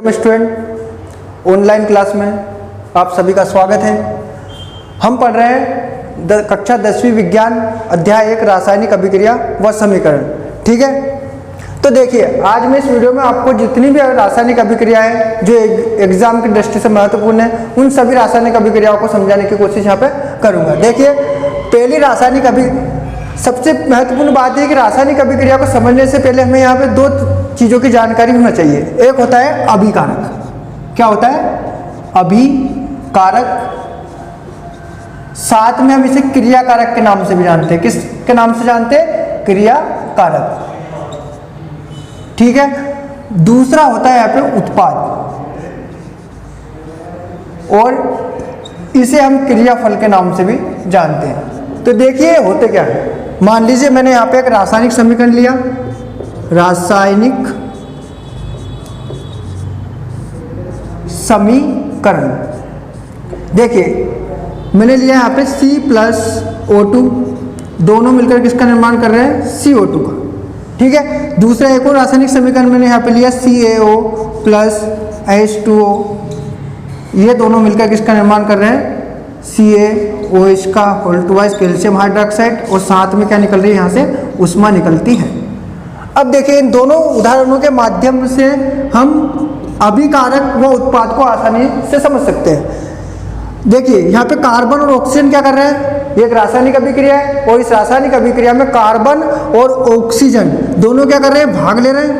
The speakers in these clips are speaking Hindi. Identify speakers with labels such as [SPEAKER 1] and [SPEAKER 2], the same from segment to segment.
[SPEAKER 1] स्टूडेंट, ऑनलाइन क्लास में आप सभी का स्वागत है। हम पढ़ रहे हैं कक्षा 10वीं विज्ञान अध्याय 1 रासायनिक अभिक्रिया व समीकरण। ठीक है, तो देखिए आज मैं इस वीडियो में आपको जितनी भी रासायनिक अभिक्रिया है जो एग्जाम की दृष्टि से महत्वपूर्ण है उन सभी रासायनिक अभिक्रियाओं को समझाने की कोशिश यहाँ पे करूँगा। देखिए पहली सबसे महत्वपूर्ण बात है कि रासायनिक अभिक्रिया को समझने से पहले हमें यहाँ पे दो चीज़ों की जानकारी होना चाहिए। एक होता है अभिकारक। क्या होता है? अभिकारक। साथ में हम इसे क्रियाकारक के नाम से भी जानते हैं। किस के नाम से जानते हैं? क्रियाकारक। ठीक है, दूसरा होता है यहाँ पे उत्पाद, और इसे हम क्रियाफल के नाम से भी जानते हैं। तो देखिए होते क्या है। मान लीजिए मैंने यहाँ पे एक रासायनिक समीकरण लिया, रासायनिक समीकरण। देखिए मैंने लिया यहाँ पे C+O2, दोनों मिलकर किसका निर्माण कर रहे हैं? CO2 का। ठीक है, दूसरा एक और रासायनिक समीकरण मैंने यहाँ पे लिया CaO प्लस H2O, ये दोनों मिलकर किसका निर्माण कर रहे हैं? CaOH का whole twice calcium hydroxide, और साथ में क्या निकल रही है? यहाँ से उष्मा निकलती है। अब देखिए इन दोनों उदाहरणों के माध्यम से हम अभिकारक व उत्पाद को आसानी से समझ सकते हैं। देखिए यहाँ पे कार्बन और ऑक्सीजन क्या कर रहे हैं? ये एक रासायनिक अभिक्रिया है, और इस रासायनिक अभिक्रिया में कार्बन और ऑक्सीजन दोनों क्या कर रहे हैं? भाग ले रहे हैं।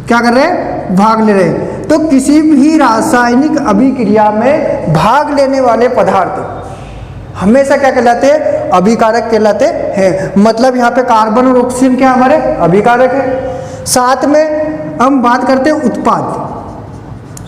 [SPEAKER 1] क्या कर रहे हैं? भाग ले रहे हैं। तो किसी भी रासायनिक अभिक्रिया में भाग लेने वाले पदार्थ हमेशा क्या कहलाते हैं? अभिकारक कहलाते हैं। मतलब यहाँ पे कार्बन और ऑक्सीजन क्या हमारे अभिकारक है। साथ में हम बात करते हैं उत्पाद।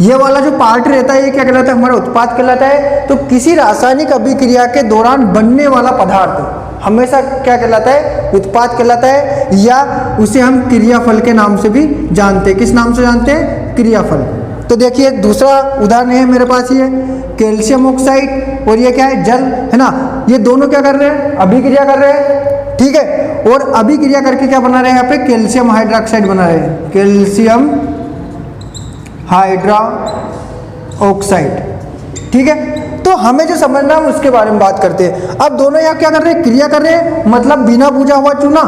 [SPEAKER 1] ये वाला जो पार्ट रहता है ये क्या कहलाता है? हमारा उत्पाद कहलाता है। तो किसी रासायनिक अभिक्रिया के दौरान बनने वाला पदार्थ हमेशा क्या कहलाता है? उत्पाद कहलाता है, या उसे हम क्रियाफल के नाम से भी जानते हैं। किस नाम से जानते हैं? क्रियाफल। तो देखिए दूसरा उदाहरण है मेरे पास, ये कैल्शियम ऑक्साइड और ये क्या है? जल, है ना। ये दोनों क्या कर रहे हैं? अभिक्रिया कर रहे हैं। ठीक है, और अभिक्रिया करके क्या बना रहे हैं? यहाँ पे कैल्शियम हाइड्रोक्साइड बना रहे हैं, कैल्शियम हाइड्रो ऑक्साइड। ठीक है, तो हमें जो समझना है उसके बारे में बात करते हैं। अब दोनों यहाँ क्या कर रहे हैं? क्रिया कर रहे हैं। मतलब बिना बुझा हुआ चूना,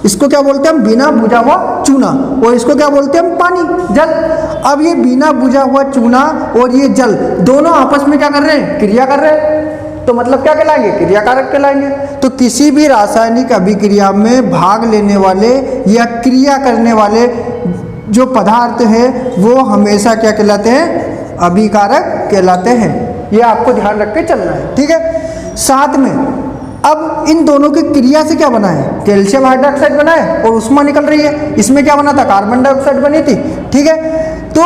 [SPEAKER 1] इसको क्या बोलते हैं हम? बिना बुझा हुआ चूना। और इसको क्या बोलते हैं हम? पानी, जल। अब ये बिना बुझा हुआ चूना और ये जल दोनों आपस में क्या कर रहे हैं? क्रिया कर रहे हैं। तो मतलब क्या कहलाएंगे? क्रियाकारक कहलाएंगे। तो किसी भी रासायनिक अभिक्रिया में भाग लेने वाले या क्रिया करने वाले जो पदार्थ है वो हमेशा क्या कहलाते हैं? अभिकारक कहलाते हैं। ये आपको ध्यान रख के चलना है। ठीक है, साथ में अब इन दोनों की क्रिया से क्या बना है? कैल्शियम हाइड्रोक्साइड बना है और उष्मा निकल रही है। इसमें क्या बना था? कार्बन डाइऑक्साइड बनी थी। ठीक है, तो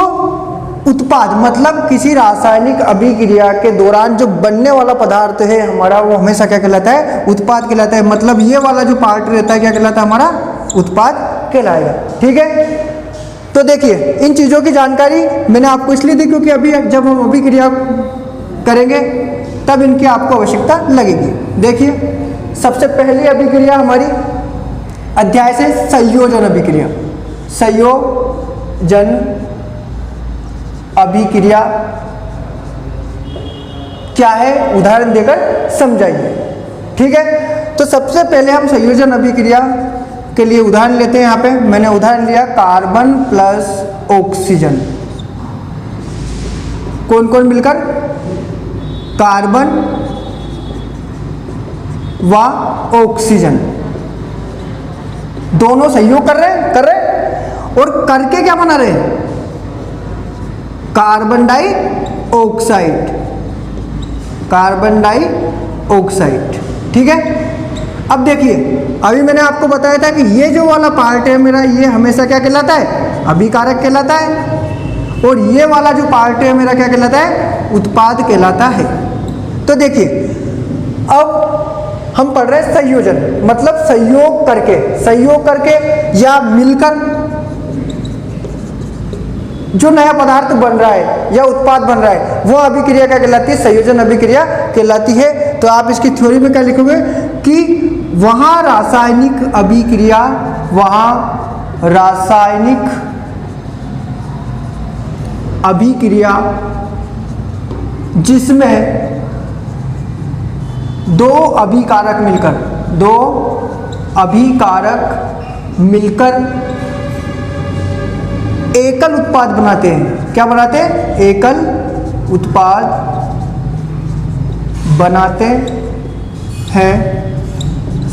[SPEAKER 1] उत्पाद मतलब किसी रासायनिक अभिक्रिया के दौरान जो बनने वाला पदार्थ है हमारा वो हमेशा क्या कहलाता है? उत्पाद कहलाता है। मतलब ये वाला जो पार्ट रहता है क्या कहलाता है? हमारा उत्पाद कहलाएगा। ठीक है, तो देखिए इन चीज़ों की जानकारी मैंने आपको इसलिए दी क्योंकि अभी जब हम अभिक्रिया करेंगे तब इनकी आपको आवश्यकता लगेगी। देखिए सबसे पहली अभिक्रिया हमारी अध्याय से संयोजन अभिक्रिया। संयोजन अभिक्रिया क्या है? उदाहरण देकर समझाइए। ठीक है, तो सबसे पहले हम संयोजन अभिक्रिया के लिए उदाहरण लेते हैं। यहाँ पे मैंने उदाहरण लिया कार्बन प्लस ऑक्सीजन। कौन कौन मिलकर? कार्बन व ऑक्सीजन दोनों सहयोग कर रहे और करके क्या बना रहे हैं? Carbon dioxide. Carbon dioxide. ठीक है, अब देखिए अभी मैंने आपको बताया था कि ये जो वाला पार्ट है मेरा ये हमेशा क्या कहलाता है? अभिकारक कहलाता है, और ये वाला जो पार्ट है मेरा क्या कहलाता है? उत्पाद कहलाता है। तो देखिए अब हम पढ़ रहे हैं संयोजन, मतलब सहयोग करके या मिलकर जो नया पदार्थ बन रहा है या उत्पाद बन रहा है वो अभिक्रिया क्या कहलाती है? संयोजन अभिक्रिया कहलाती है। तो आप इसकी थ्योरी में क्या लिखोगे कि वहाँ रासायनिक अभिक्रिया जिसमें दो अभिकारक मिलकर एकल उत्पाद बनाते हैं। क्या बनाते हैं? एकल उत्पाद बनाते हैं।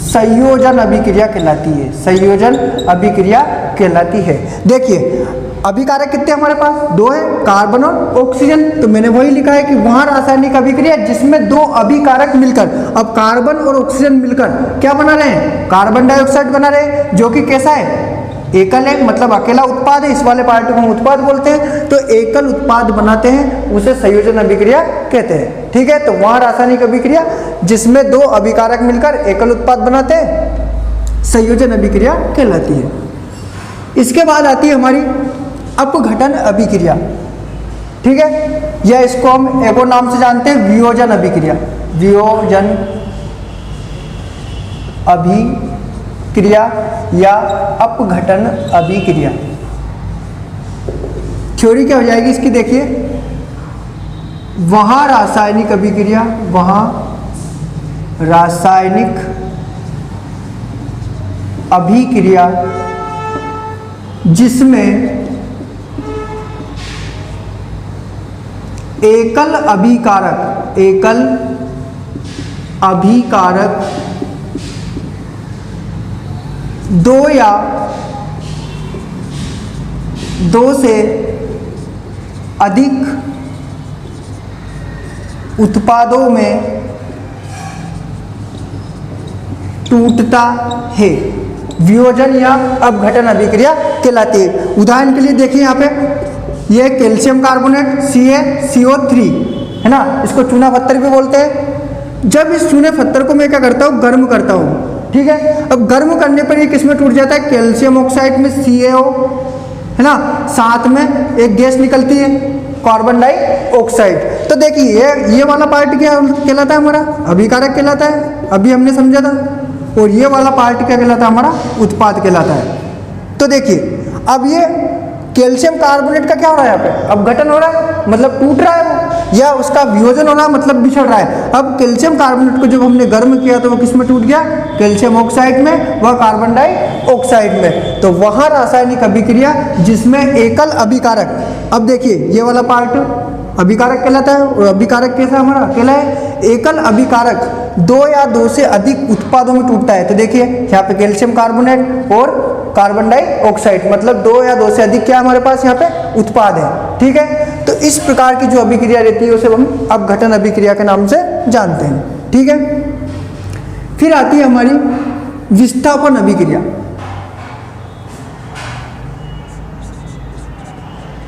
[SPEAKER 1] संयोजन अभिक्रिया कहलाती है। संयोजन अभिक्रिया कहलाती है। देखिए अभिकारक कितने हमारे पास? दो है, कार्बन और ऑक्सीजन। तो मैंने वही लिखा है कि वहां रासायनिक अभिक्रिया जिसमें दो अभिकारक मिलकर, अब कार्बन और ऑक्सीजन मिलकर क्या बना रहे हैं? कार्बन डाइऑक्साइड बना रहे हैं, जो कि कैसा है? एकल है, मतलब अकेला उत्पाद है। इस वाले पार्ट को हम उत्पाद बोलते हैं। तो एकल उत्पाद बनाते हैं, उसे संयोजन अभिक्रिया कहते हैं। ठीक है, तो वहां रासायनिक अभिक्रिया जिसमें दो अभिकारक मिलकर एकल उत्पाद बनाते हैं, संयोजन अभिक्रिया कहलाती है। इसके बाद आती है हमारी अपघटन अभिक्रिया। ठीक है, या इसको हम एक और नाम से जानते हैं, वियोजन अभिक्रिया। वियोजन अभिक्रिया या अपघटन अभिक्रिया। थ्योरी क्या हो जाएगी इसकी? देखिए, वहां रासायनिक अभिक्रिया, वहां रासायनिक अभिक्रिया जिसमें एकल अभिकारक दो या दो से अधिक उत्पादों में टूटता है, वियोजन या अपघटन अभिक्रिया कहलाती है। उदाहरण के लिए देखिए यहाँ पे, ये कैल्शियम कार्बोनेट CaCO3 है ना, इसको चूना पत्थर भी बोलते हैं। जब इस चूने पत्थर को मैं क्या करता हूँ? गर्म करता हूँ। ठीक है, अब गर्म करने पर ये किस में टूट जाता है? कैल्शियम ऑक्साइड में, CaO है ना, साथ में एक गैस निकलती है कार्बन डाइऑक्साइड। तो देखिए ये वाला पार्ट क्या कहलाता है? हमारा अभिकारक कहलाता है, अभी हमने समझा था। और ये वाला पार्ट क्या कहलाता है? हमारा उत्पाद कहलाता है। तो देखिए अब ये कैल्शियम कार्बोनेट का क्या हो रहा है? यहाँ पे अपघटन हो रहा है, मतलब टूट रहा है वो, या उसका वियोजन हो रहा है, मतलब बिछड़ रहा है। अब कैल्शियम कार्बोनेट को जब हमने गर्म किया तो वो किस में टूट गया? कैल्शियम ऑक्साइड में, वह कार्बन डाइऑक्साइड में। तो वहां रासायनिक अभिक्रिया जिसमें एकल अभिकारक, अब देखिए ये वाला पार्ट अभिकारक कहलाता है। और अभिकारक कैसा हमारा कहला है? एकल अभिकारक दो या दो से अधिक उत्पादों में टूटता है। तो देखिए यहाँ पे कैल्शियम कार्बोनेट और कार्बन डाइऑक्साइड, मतलब दो या दो से अधिक क्या हमारे पास यहाँ पे उत्पाद है। ठीक है, तो इस प्रकार की जो अभिक्रिया रहती है उसे हम अपघटन अभिक्रिया के नाम से जानते हैं। ठीक है, फिर आती है हमारी विस्थापन अभिक्रिया।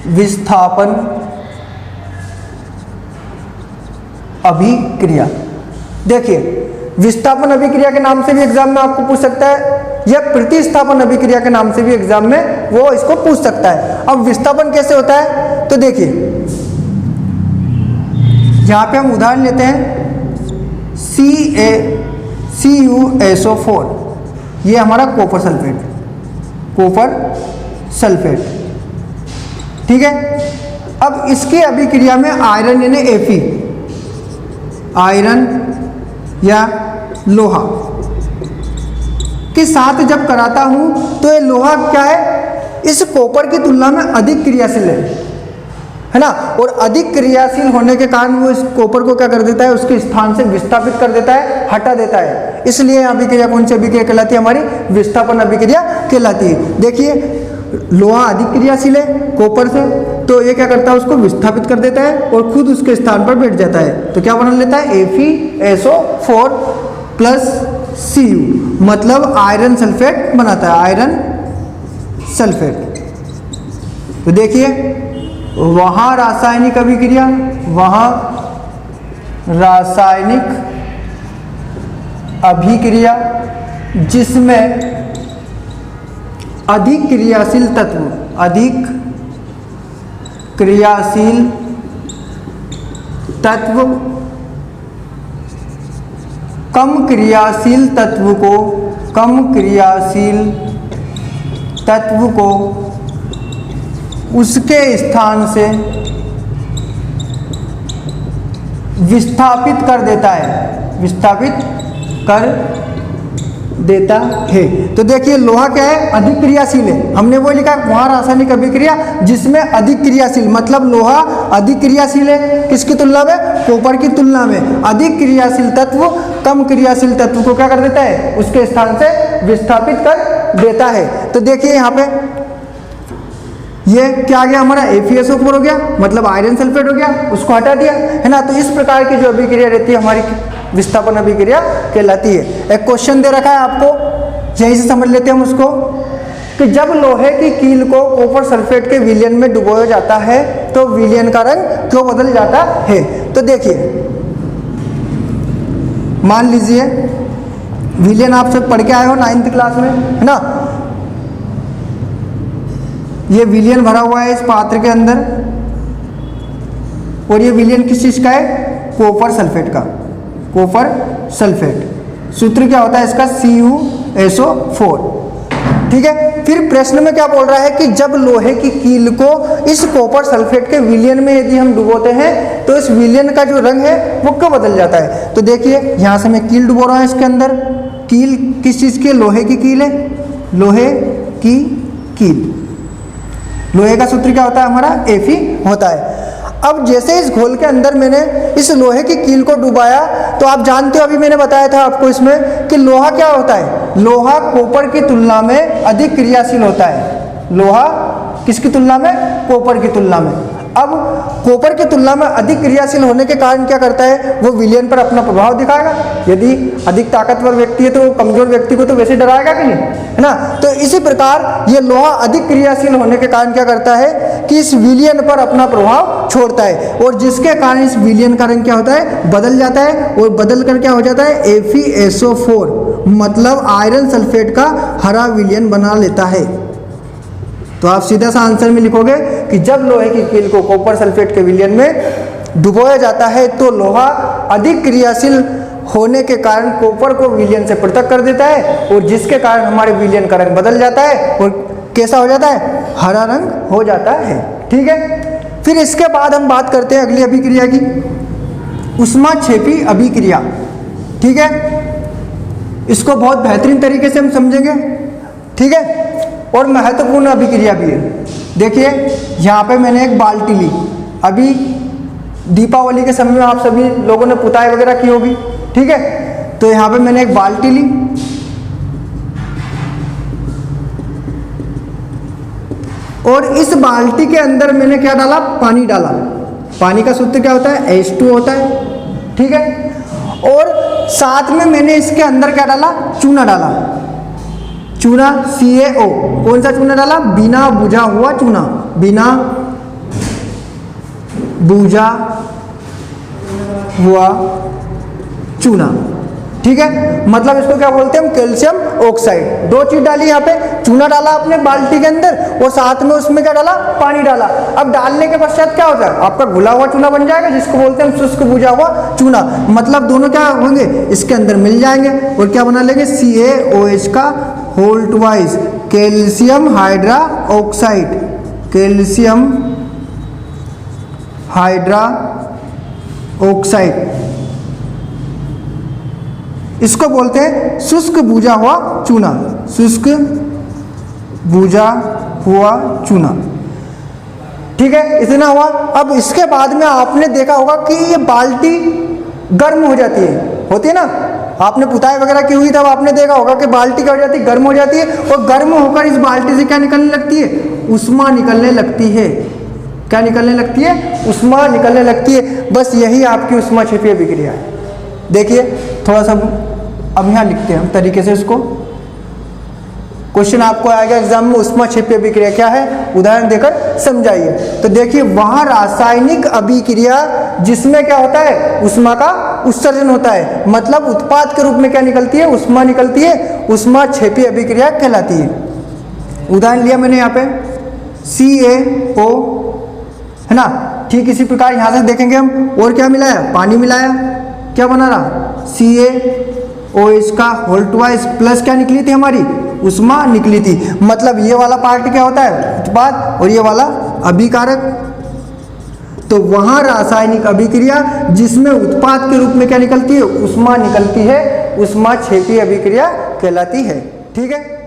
[SPEAKER 1] विस्थापन अभिक्रिया, देखिए विस्थापन अभिक्रिया के नाम से भी एग्जाम में आपको पूछ सकता है, या प्रतिस्थापन अभिक्रिया के नाम से भी एग्जाम में वो इसको पूछ सकता है। अब विस्थापन कैसे होता है? तो देखिए यहां पे हम उदाहरण लेते हैं CuSO4, ये हमारा कॉपर सल्फेट। ठीक है, अब इसकी अभिक्रिया में आयरन यानी Fe, आयरन या लोहा के साथ जब कराता हूं तो ये लोहा क्या है? इस कॉपर की तुलना में अधिक क्रियाशील है ना, और अधिक क्रियाशील होने के कारण वो इस कॉपर को क्या कर देता है? उसके स्थान से विस्थापित कर देता है, हटा देता है। इसलिए अभिक्रिया कौन सी अभिक्रिया कहलाती है? हमारी विस्थापन अभिक्रिया कहलाती है। देखिए लोहा अधिक क्रियाशील है कॉपर से, तो ये क्या करता है? उसको विस्थापित कर देता है और खुद उसके स्थान पर बैठ जाता है। तो क्या बना लेता है? FeSO4 प्लस Cu, मतलब आयरन सल्फेट बनाता है, आयरन सल्फेट। तो देखिए वहां रासायनिक अभिक्रिया, वहां रासायनिक अभिक्रिया जिसमें अधिक क्रियाशील तत्व कम क्रियाशील तत्व को उसके स्थान से विस्थापित कर देता है, विस्थापित कर देता है। तो देखिए लोहा क्या है, अधिक क्रियाशील है। हमने वो लिखा वहाँ रासायनिक अभिक्रिया जिसमें अधिक क्रियाशील, मतलब लोहा अधिक क्रियाशील है किसकी तुलना में, कॉपर की तुलना में। अधिक क्रियाशील तत्व कम क्रियाशील तत्व को क्या कर देता है, उसके स्थान से विस्थापित कर देता है। तो देखिए यहाँ पे ये क्या आ गया हमारा, AfSO4 हो गया, मतलब आयरन सल्फेट हो गया, उसको हटा दिया है ना। तो इस प्रकार की जो अभिक्रिया रहती है हमारी विस्थापन अभिक्रिया कहलाती है। एक क्वेश्चन दे रखा है आपको, यहीं से समझ लेते हैं हम उसको, कि जब लोहे की कील को कॉपर सल्फेट के विलयन में डुबोया जाता है तो विलयन का रंग क्यों बदल जाता है। तो देखिए मान लीजिए विलयन आप सब पढ़ के आए हो 9th क्लास में, है ना। ये विलयन भरा हुआ है इस पात्र के अंदर, और ये विलयन किस चीज का है, कॉपर सल्फेट का, कॉपर सल्फेट। सूत्र क्या होता है इसका, CuSO4, ठीक है। फिर प्रश्न में क्या बोल रहा है कि जब लोहे की कील को इस कॉपर सल्फेट के विलयन में यदि हम डुबोते हैं तो इस विलयन का जो रंग है वो क्यों बदल जाता है। तो देखिए यहां से मैं कील डुबो रहा हूं इसके अंदर, कील किस चीज की, लोहे की कील है, लोहे की कील। लोहे का सूत्र क्या होता है हमारा, Fe होता है। अब जैसे इस घोल के अंदर मैंने इस लोहे की कील को डुबाया तो आप जानते हो, अभी मैंने बताया था आपको इसमें कि लोहा क्या होता है, लोहा कॉपर की तुलना में अधिक क्रियाशील होता है। लोहा किसकी तुलना में, कॉपर की तुलना में। अब कॉपर की तुलना में अधिक क्रियाशील होने के कारण क्या करता है, वो विलयन पर अपना प्रभाव दिखाएगा। यदि अधिक ताकतवर व्यक्ति है तो कमजोर व्यक्ति को तो वैसे डराएगा कि नहीं, है ना। तो इसी प्रकार ये लोहा अधिक क्रियाशील होने के कारण क्या करता है कि इस विलयन पर अपना प्रभाव छोड़ता है, और जिसके कारण इस विलयन का रंग क्या होता है, बदल जाता है। और बदल कर क्या हो जाता है, FeSO4, मतलब आयरन सल्फेट का हरा विलयन बना लेता है। तो आप सीधा सा आंसर में लिखोगे कि जब लोहे की कील को कॉपर सल्फेट के विलयन में डुबोया जाता है तो लोहा अधिक क्रियाशील होने के कारण कॉपर को विलयन से पृथक कर देता है, और जिसके कारण हमारे विलयन का रंग बदल जाता है और कैसा हो जाता है, हरा रंग हो जाता है। ठीक है। फिर इसके बाद हम बात करते हैं अगली अभिक्रिया की, ऊष्माक्षेपी अभिक्रिया। ठीक है, इसको बहुत बेहतरीन तरीके से हम समझेंगे। ठीक है, और महत्वपूर्ण अभिक्रिया भी है। देखिए यहाँ पे मैंने एक बाल्टी ली, अभी दीपावली के समय में आप सभी लोगों ने पुताई वगैरह की होगी। ठीक है, तो यहाँ पे मैंने एक बाल्टी ली, और इस बाल्टी के अंदर मैंने क्या डाला, पानी डाला। पानी का सूत्र क्या होता है, H2 होता है। ठीक है, और साथ में मैंने इसके अंदर क्या डाला, चूना डाला, चूना CaO। कौन सा चूना डाला, बिना बुझा हुआ चूना, बिना बुझा हुआ चूना। ठीक है, मतलब इसको क्या बोलते हैं हम, कैल्शियम ऑक्साइड। दो चीज डाली यहाँ पे, चूना डाला अपने बाल्टी के अंदर और साथ में उसमें क्या डाला, पानी डाला। अब डालने के पश्चात क्या होता है, आपका घुला हुआ चूना बन जाएगा, जिसको बोलते हैं हम शुष्क बुझा हुआ चूना। मतलब दोनों क्या होंगे, इसके अंदर मिल जाएंगे और क्या बना लेंगे, CaOH का whole twice calcium hydra oxide, calcium hydra oxide. इसको बोलते हैं शुष्क बुझा हुआ चूना, शुष्क बुझा हुआ चूना। ठीक है, इतना हुआ। अब इसके बाद में आपने देखा होगा कि ये बाल्टी गर्म हो जाती है, होती है ना। आपने पुताई वगैरह की हुई तब आपने देखा होगा कि बाल्टी क्या हो जाती है, गर्म हो जाती है, और गर्म होकर इस बाल्टी से क्या निकलने लगती है, ऊष्मा निकलने लगती है। क्या निकलने लगती है, ऊष्मा निकलने लगती है। बस यही आपकी ऊष्माक्षेपी अभिक्रिया है। देखिए थोड़ा सा अब यहाँ लिखते हैं हम तरीके से इसको, क्वेश्चन आपको आएगा एग्जाम में, ऊष्माक्षेपी अभिक्रिया क्या है, उदाहरण देकर समझाइए। तो देखिए वहां रासायनिक अभिक्रिया जिसमें क्या होता है, ऊष्मा का उत्सर्जन होता है, मतलब उत्पाद के रूप में क्या निकलती है, ऊष्मा निकलती है, ऊष्माक्षेपी अभिक्रिया कहलाती है। उदाहरण लिया मैंने यहाँ पे CaO, है ना। ठीक इसी प्रकार यहाँ से देखेंगे हम, और क्या मिलाया, पानी मिलाया, क्या बना रहा, CaOH का होल ट्वाइस प्लस क्या निकली थी हमारी, ऊष्मा निकली थी। मतलब ये वाला पार्ट क्या होता है, उत्पाद, और ये वाला अभिकारक। तो वहाँ रासायनिक अभिक्रिया जिसमें उत्पाद के रूप में क्या निकलती है, ऊष्मा निकलती है, ऊष्मा क्षेपी अभिक्रिया कहलाती है। ठीक है।